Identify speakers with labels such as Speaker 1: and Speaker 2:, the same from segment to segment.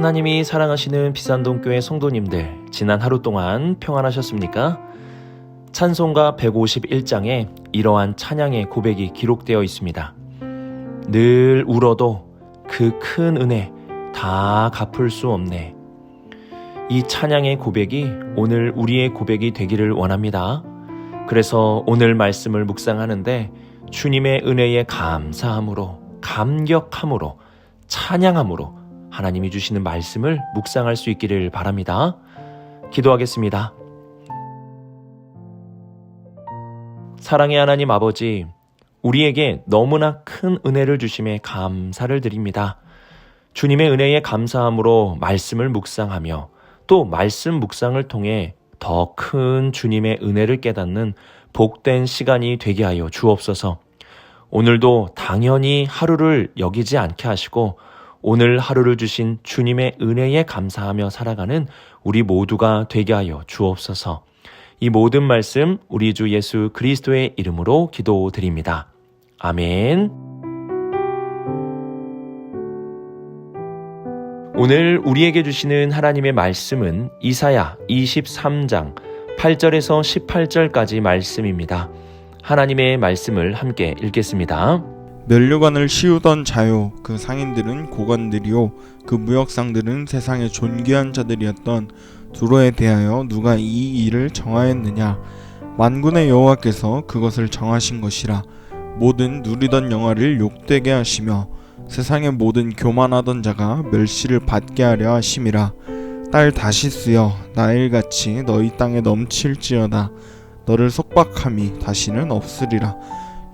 Speaker 1: 하나님이 사랑하시는 비산동교회 성도님들, 지난 하루 동안 평안하셨습니까? 찬송가 151장에 이러한 찬양의 고백이 기록되어 있습니다. 늘 울어도 그 큰 은혜 다 갚을 수 없네. 이 찬양의 고백이 오늘 우리의 고백이 되기를 원합니다. 그래서 오늘 말씀을 묵상하는데 주님의 은혜에 감사함으로, 감격함으로, 찬양함으로 하나님이 주시는 말씀을 묵상할 수 있기를 바랍니다. 기도하겠습니다. 사랑의 하나님 아버지, 우리에게 너무나 큰 은혜를 주심에 감사를 드립니다. 주님의 은혜에 감사함으로 말씀을 묵상하며 또 말씀 묵상을 통해 더 큰 주님의 은혜를 깨닫는 복된 시간이 되게 하여 주옵소서. 오늘도 당연히 하루를 여기지 않게 하시고 오늘 하루를 주신 주님의 은혜에 감사하며 살아가는 우리 모두가 되게 하여 주옵소서. 이 모든 말씀 우리 주 예수 그리스도의 이름으로 기도드립니다. 아멘. 오늘 우리에게 주시는 하나님의 말씀은 이사야 23장 8절에서 18절까지 말씀입니다. 하나님의 말씀을 함께 읽겠습니다.
Speaker 2: 면류관을 씌우던 자요, 그 상인들은 고관들이요, 그 무역상들은 세상의 존귀한 자들이었던 두로에 대하여 누가 이 일을 정하였느냐? 만군의 여호와께서 그것을 정하신 것이라. 모든 누리던 영화를 욕되게 하시며 세상의 모든 교만하던 자가 멸시를 받게 하려 하심이라. 딸 다시스여, 나일같이 너희 땅에 넘칠지어다. 너를 속박함이 다시는 없으리라.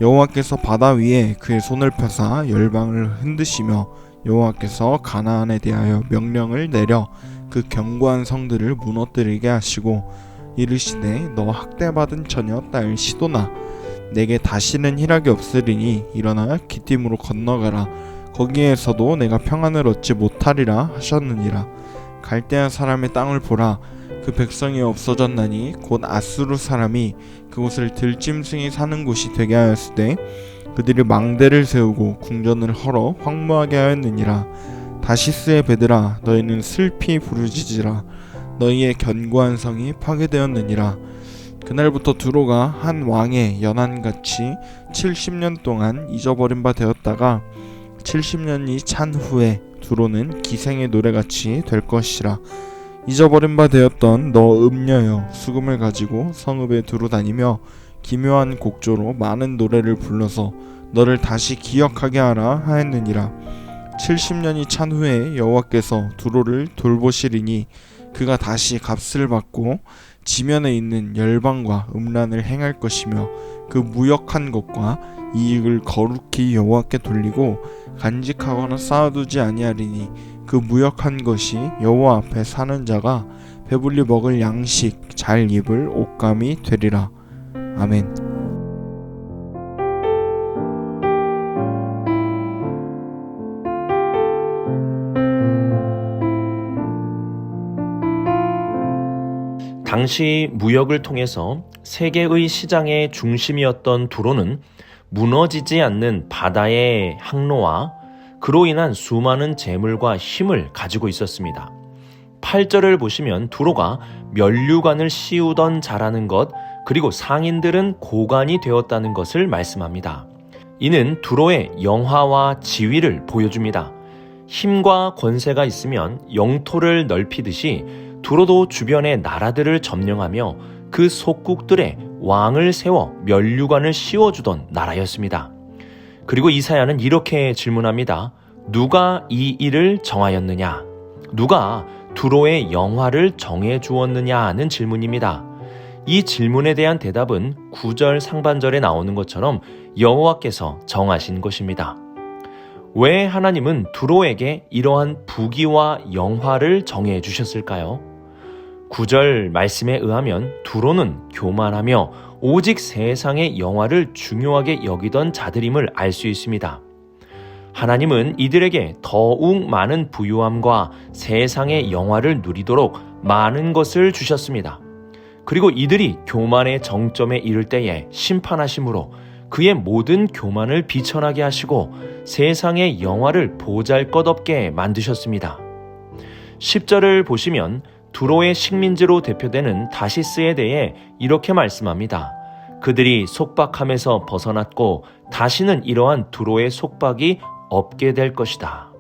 Speaker 2: 여호와께서 바다 위에 그의 손을 펴사 열방을 흔드시며 여호와께서 가나안에 대하여 명령을 내려 그 견고한 성들을 무너뜨리게 하시고 이르시되 너 학대받은 처녀 딸 시도나, 내게 다시는 희락이 없으리니 일어나 기띔으로 건너가라. 거기에서도 내가 평안을 얻지 못하리라 하셨느니라. 갈대아 사람의 땅을 보라. 그 백성이 없어졌나니 곧 아수르 사람이 그곳을 들짐승이 사는 곳이 되게 하였으되 그들이 망대를 세우고 궁전을 헐어 황무하게 하였느니라. 다시스의 배들아, 너희는 슬피 부르짖으라. 너희의 견고한 성이 파괴되었느니라. 그날부터 두로가 한 왕의 연한같이 70년 동안 잊어버린 바 되었다가 70년이 찬 후에 두로는 기생의 노래같이 될 것이라. 잊어버린 바 되었던 너 음녀여, 수금을 가지고 성읍에 두루 다니며 기묘한 곡조로 많은 노래를 불러서 너를 다시 기억하게 하라 하였느니라. 70년이 찬 후에 여호와께서 두로를 돌보시리니 그가 다시 값을 받고 지면에 있는 열방과 음란을 행할 것이며 그 무역한 것과 이익을 거룩히 여호와께 돌리고 간직하거나 쌓아두지 아니하리니 그 무역한 것이 여호와 앞에 사는 자가 배불리 먹을 양식, 잘 입을 옷감이 되리라. 아멘.
Speaker 1: 당시 무역을 통해서 세계의 시장의 중심이었던 두로는 무너지지 않는 바다의 항로와 그로 인한 수많은 재물과 힘을 가지고 있었습니다. 8절을 보시면 두로가 면류관을 씌우던 자라는 것, 그리고 상인들은 고관이 되었다는 것을 말씀합니다. 이는 두로의 영화와 지위를 보여줍니다. 힘과 권세가 있으면 영토를 넓히듯이 두로도 주변의 나라들을 점령하며 그 속국들의 왕을 세워 면류관을 씌워주던 나라였습니다. 그리고 이사야는 이렇게 질문합니다. 누가 이 일을 정하였느냐? 누가 두로의 영화를 정해주었느냐 하는 질문입니다. 이 질문에 대한 대답은 9절 상반절에 나오는 것처럼 여호와께서 정하신 것입니다. 왜 하나님은 두로에게 이러한 부귀와 영화를 정해 주셨을까요? 9절 말씀에 의하면 두로는 교만하며 오직 세상의 영화를 중요하게 여기던 자들임을 알 수 있습니다. 하나님은 이들에게 더욱 많은 부유함과 세상의 영화를 누리도록 많은 것을 주셨습니다. 그리고 이들이 교만의 정점에 이를 때에 심판하심으로 그의 모든 교만을 비천하게 하시고 세상의 영화를 보잘것없게 만드셨습니다. 10절을 보시면 두로의 식민지로 대표되는 다시스에 대해 이렇게 말씀합니다. 그들이 속박함에서 벗어났고 다시는 이러한 두로의 속박이 없게 될 것이다.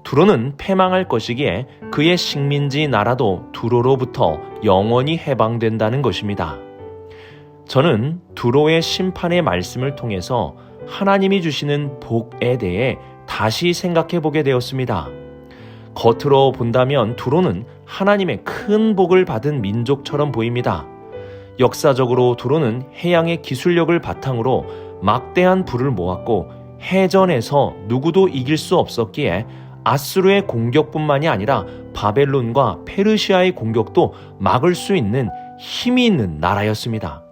Speaker 1: 두로는 패망할 것이기에 그의 식민지 나라도 두로로부터 영원히 해방된다는 것입니다. 저는 두로의 심판의 말씀을 통해서 하나님이 주시는 복에 대해 다시 생각해 보게 되었습니다. 겉으로 본다면 두로는 하나님의 큰 복을 받은 민족처럼 보입니다. 역사적으로 두로는 해양의 기술력을 바탕으로 막대한 부를 모았고 해전에서 누구도 이길 수 없었기에 아수르의 공격뿐만이 아니라 바벨론과 페르시아의 공격도 막을 수 있는 힘이 있는 나라였습니다.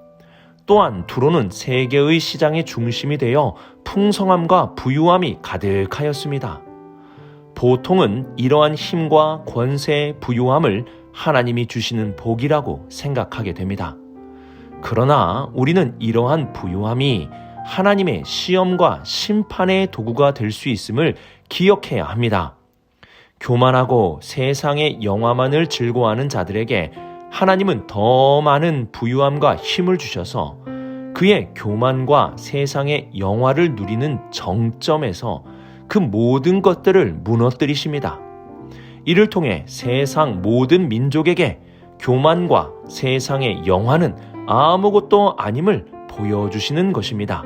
Speaker 1: 또한 두로는 세계의 시장의 중심이 되어 풍성함과 부유함이 가득하였습니다. 보통은 이러한 힘과 권세, 부유함을 하나님이 주시는 복이라고 생각하게 됩니다. 그러나 우리는 이러한 부유함이 하나님의 시험과 심판의 도구가 될 수 있음을 기억해야 합니다. 교만하고 세상의 영화만을 즐거워하는 자들에게 하나님은 더 많은 부유함과 힘을 주셔서 그의 교만과 세상의 영화를 누리는 정점에서 그 모든 것들을 무너뜨리십니다. 이를 통해 세상 모든 민족에게 교만과 세상의 영화는 아무것도 아님을 보여주시는 것입니다.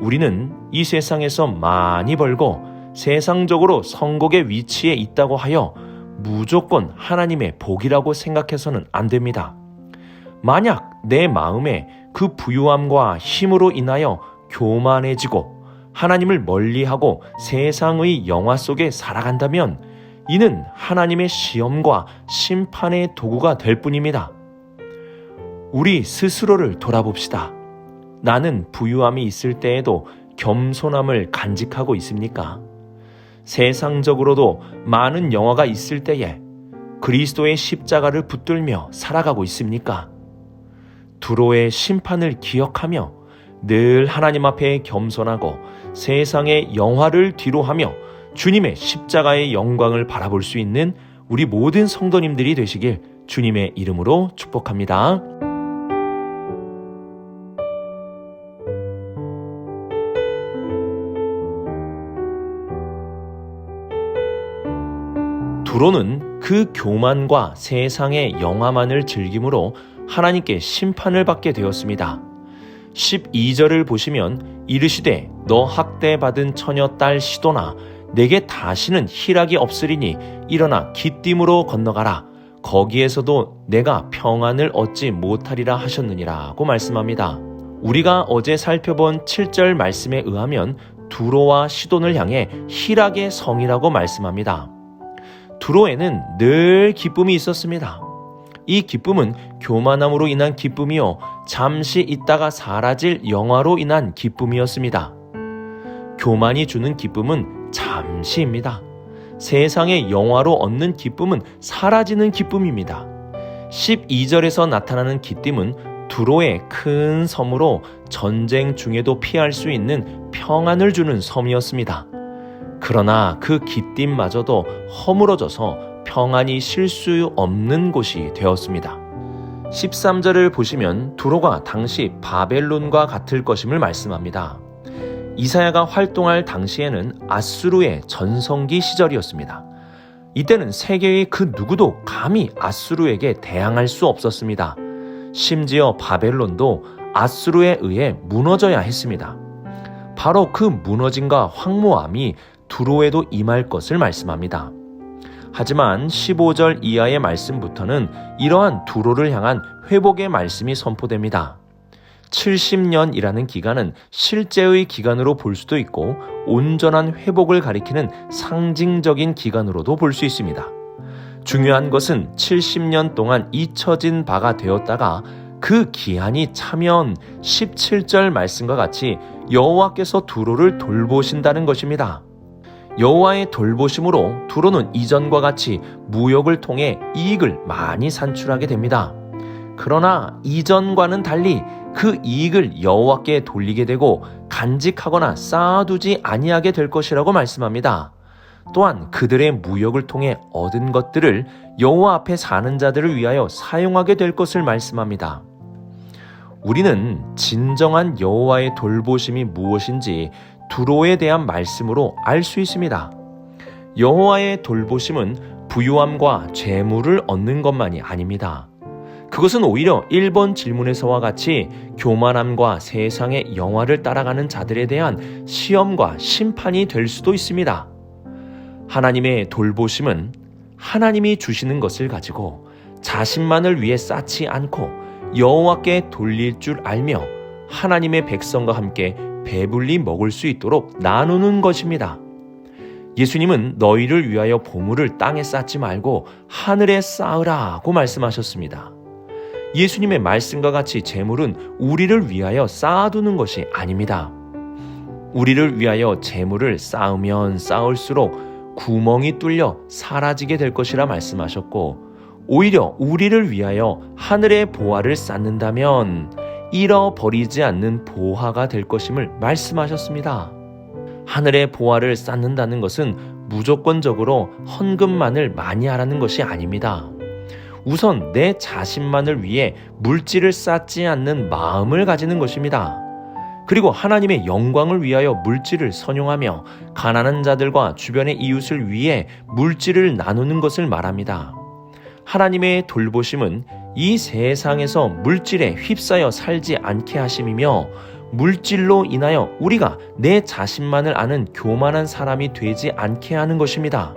Speaker 1: 우리는 이 세상에서 많이 벌고 세상적으로 성공의 위치에 있다고 하여 무조건 하나님의 복이라고 생각해서는 안 됩니다. 만약 내 마음에 그 부유함과 힘으로 인하여 교만해지고 하나님을 멀리하고 세상의 영화 속에 살아간다면 이는 하나님의 시험과 심판의 도구가 될 뿐입니다. 우리 스스로를 돌아봅시다. 나는 부유함이 있을 때에도 겸손함을 간직하고 있습니까? 세상적으로도 많은 영화가 있을 때에 그리스도의 십자가를 붙들며 살아가고 있습니까? 두로의 심판을 기억하며 늘 하나님 앞에 겸손하고 세상의 영화를 뒤로하며 주님의 십자가의 영광을 바라볼 수 있는 우리 모든 성도님들이 되시길 주님의 이름으로 축복합니다. 두로는 그 교만과 세상의 영화만을 즐김으로 하나님께 심판을 받게 되었습니다. 12절을 보시면 이르시되 너 학대받은 처녀 딸 시도나 내게 다시는 희락이 없으리니 일어나 기띔으로 건너가라. 거기에서도 내가 평안을 얻지 못하리라 하셨느니라고 말씀합니다. 우리가 어제 살펴본 7절 말씀에 의하면 두로와 시돈을 향해 희락의 성이라고 말씀합니다. 두로에는 늘 기쁨이 있었습니다. 이 기쁨은 교만함으로 인한 기쁨이요 잠시 있다가 사라질 영화로 인한 기쁨이었습니다. 교만이 주는 기쁨은 잠시입니다. 세상의 영화로 얻는 기쁨은 사라지는 기쁨입니다. 12절에서 나타나는 기띔은 두로의 큰 섬으로 전쟁 중에도 피할 수 있는 평안을 주는 섬이었습니다. 그러나 그 기띔마저도 허물어져서 평안이 쉴 수 없는 곳이 되었습니다. 13절을 보시면 두로가 당시 바벨론과 같을 것임을 말씀합니다. 이사야가 활동할 당시에는 아수르의 전성기 시절이었습니다. 이때는 세계의 그 누구도 감히 아수르에게 대항할 수 없었습니다. 심지어 바벨론도 아수르에 의해 무너져야 했습니다. 바로 그 무너짐과 황무함이 두로에도 임할 것을 말씀합니다. 하지만 15절 이하의 말씀부터는 이러한 두로를 향한 회복의 말씀이 선포됩니다. 70년이라는 기간은 실제의 기간으로 볼 수도 있고 온전한 회복을 가리키는 상징적인 기간으로도 볼 수 있습니다. 중요한 것은 70년 동안 잊혀진 바가 되었다가 그 기한이 차면 17절 말씀과 같이 여호와께서 두로를 돌보신다는 것입니다. 여호와의 돌보심으로 두로는 이전과 같이 무역을 통해 이익을 많이 산출하게 됩니다. 그러나 이전과는 달리 그 이익을 여호와께 돌리게 되고 간직하거나 쌓아두지 아니하게 될 것이라고 말씀합니다. 또한 그들의 무역을 통해 얻은 것들을 여호와 앞에 사는 자들을 위하여 사용하게 될 것을 말씀합니다. 우리는 진정한 여호와의 돌보심이 무엇인지 두로에 대한 말씀으로 알 수 있습니다. 여호와의 돌보심은 부유함과 재물을 얻는 것만이 아닙니다. 그것은 오히려 1번 질문에서와 같이 교만함과 세상의 영화를 따라가는 자들에 대한 시험과 심판이 될 수도 있습니다. 하나님의 돌보심은 하나님이 주시는 것을 가지고 자신만을 위해 쌓지 않고 여호와께 돌릴 줄 알며 하나님의 백성과 함께 배불리 먹을 수 있도록 나누는 것입니다. 예수님은 너희를 위하여 보물을 땅에 쌓지 말고 하늘에 쌓으라고 말씀하셨습니다. 예수님의 말씀과 같이 재물은 우리를 위하여 쌓아두는 것이 아닙니다. 우리를 위하여 재물을 쌓으면 쌓을수록 구멍이 뚫려 사라지게 될 것이라 말씀하셨고, 오히려 우리를 위하여 하늘의 보화를 쌓는다면 잃어버리지 않는 보화가 될 것임을 말씀하셨습니다. 하늘의 보화를 쌓는다는 것은 무조건적으로 헌금만을 많이 하라는 것이 아닙니다. 우선 내 자신만을 위해 물질을 쌓지 않는 마음을 가지는 것입니다. 그리고 하나님의 영광을 위하여 물질을 선용하며 가난한 자들과 주변의 이웃을 위해 물질을 나누는 것을 말합니다. 하나님의 돌보심은 이 세상에서 물질에 휩싸여 살지 않게 하심이며, 물질로 인하여 우리가 내 자신만을 아는 교만한 사람이 되지 않게 하는 것입니다.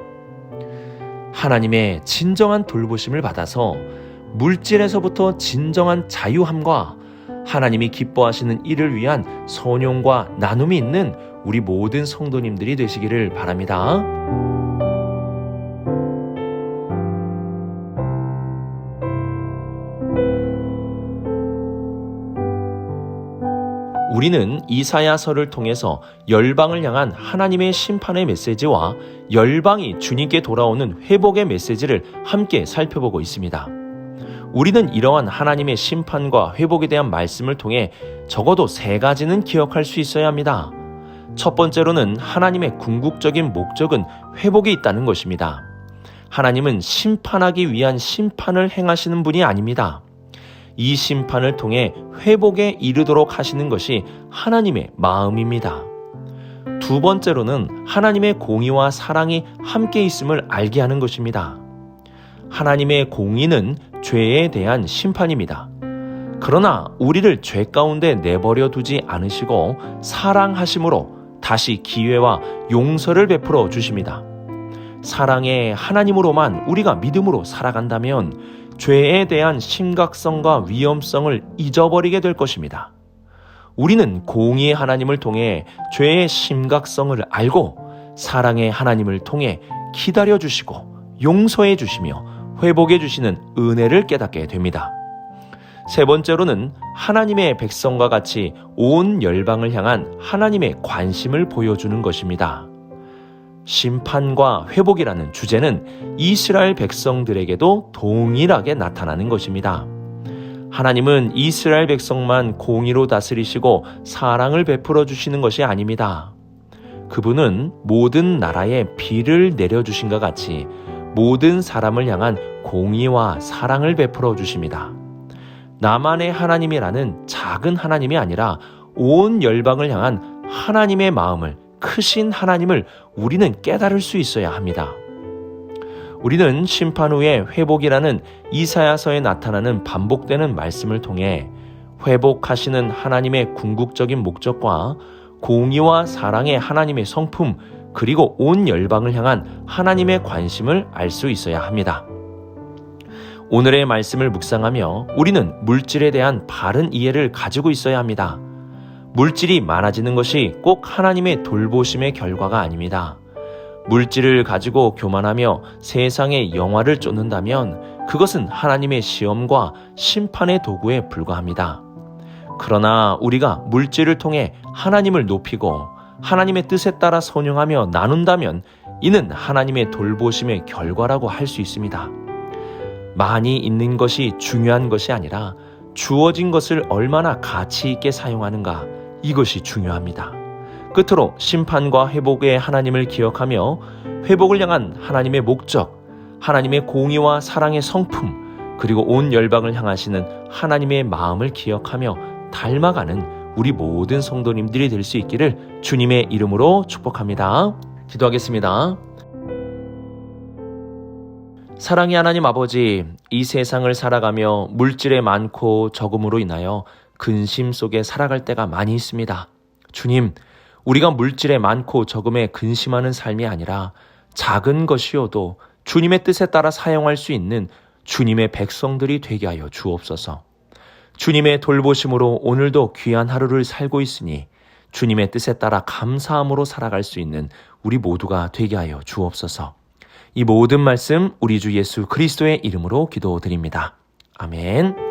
Speaker 1: 하나님의 진정한 돌보심을 받아서 물질에서부터 진정한 자유함과 하나님이 기뻐하시는 일을 위한 선용과 나눔이 있는 우리 모든 성도님들이 되시기를 바랍니다. 우리는 이사야서를 통해서 열방을 향한 하나님의 심판의 메시지와 열방이 주님께 돌아오는 회복의 메시지를 함께 살펴보고 있습니다. 우리는 이러한 하나님의 심판과 회복에 대한 말씀을 통해 적어도 3가지는 기억할 수 있어야 합니다. 첫 번째로는 하나님의 궁극적인 목적은 회복이 있다는 것입니다. 하나님은 심판하기 위한 심판을 행하시는 분이 아닙니다. 이 심판을 통해 회복에 이르도록 하시는 것이 하나님의 마음입니다. 두 번째로는 하나님의 공의와 사랑이 함께 있음을 알게 하는 것입니다. 하나님의 공의는 죄에 대한 심판입니다. 그러나 우리를 죄 가운데 내버려 두지 않으시고 사랑하심으로 다시 기회와 용서를 베풀어 주십니다. 사랑의 하나님으로만 우리가 믿음으로 살아간다면 죄에 대한 심각성과 위험성을 잊어버리게 될 것입니다. 우리는 공의의 하나님을 통해 죄의 심각성을 알고 사랑의 하나님을 통해 기다려 주시고 용서해 주시며 회복해 주시는 은혜를 깨닫게 됩니다. 세 번째로는 하나님의 백성과 같이 온 열방을 향한 하나님의 관심을 보여주는 것입니다. 심판과 회복이라는 주제는 이스라엘 백성들에게도 동일하게 나타나는 것입니다. 하나님은 이스라엘 백성만 공의로 다스리시고 사랑을 베풀어 주시는 것이 아닙니다. 그분은 모든 나라에 비를 내려주신 것 같이 모든 사람을 향한 공의와 사랑을 베풀어 주십니다. 나만의 하나님이라는 작은 하나님이 아니라 온 열방을 향한 하나님의 마음을, 크신 하나님을 우리는 깨달을 수 있어야 합니다. 우리는 심판 후에 회복이라는 이사야서에 나타나는 반복되는 말씀을 통해 회복하시는 하나님의 궁극적인 목적과 공의와 사랑의 하나님의 성품, 그리고 온 열방을 향한 하나님의 관심을 알 수 있어야 합니다. 오늘의 말씀을 묵상하며 우리는 물질에 대한 바른 이해를 가지고 있어야 합니다. 물질이 많아지는 것이 꼭 하나님의 돌보심의 결과가 아닙니다. 물질을 가지고 교만하며 세상의 영화를 쫓는다면 그것은 하나님의 시험과 심판의 도구에 불과합니다. 그러나 우리가 물질을 통해 하나님을 높이고 하나님의 뜻에 따라 선용하며 나눈다면 이는 하나님의 돌보심의 결과라고 할 수 있습니다. 많이 있는 것이 중요한 것이 아니라 주어진 것을 얼마나 가치 있게 사용하는가, 이것이 중요합니다. 끝으로 심판과 회복의 하나님을 기억하며 회복을 향한 하나님의 목적, 하나님의 공의와 사랑의 성품, 그리고 온 열방을 향하시는 하나님의 마음을 기억하며 닮아가는 우리 모든 성도님들이 될 수 있기를 주님의 이름으로 축복합니다. 기도하겠습니다. 사랑의 하나님 아버지, 이 세상을 살아가며 물질의 많고 적음으로 인하여 근심 속에 살아갈 때가 많이 있습니다. 주님, 우리가 물질의 많고 적음에 근심하는 삶이 아니라 작은 것이어도 주님의 뜻에 따라 사용할 수 있는 주님의 백성들이 되게 하여 주옵소서. 주님의 돌보심으로 오늘도 귀한 하루를 살고 있으니 주님의 뜻에 따라 감사함으로 살아갈 수 있는 우리 모두가 되게 하여 주옵소서. 이 모든 말씀 우리 주 예수 그리스도의 이름으로 기도드립니다. 아멘.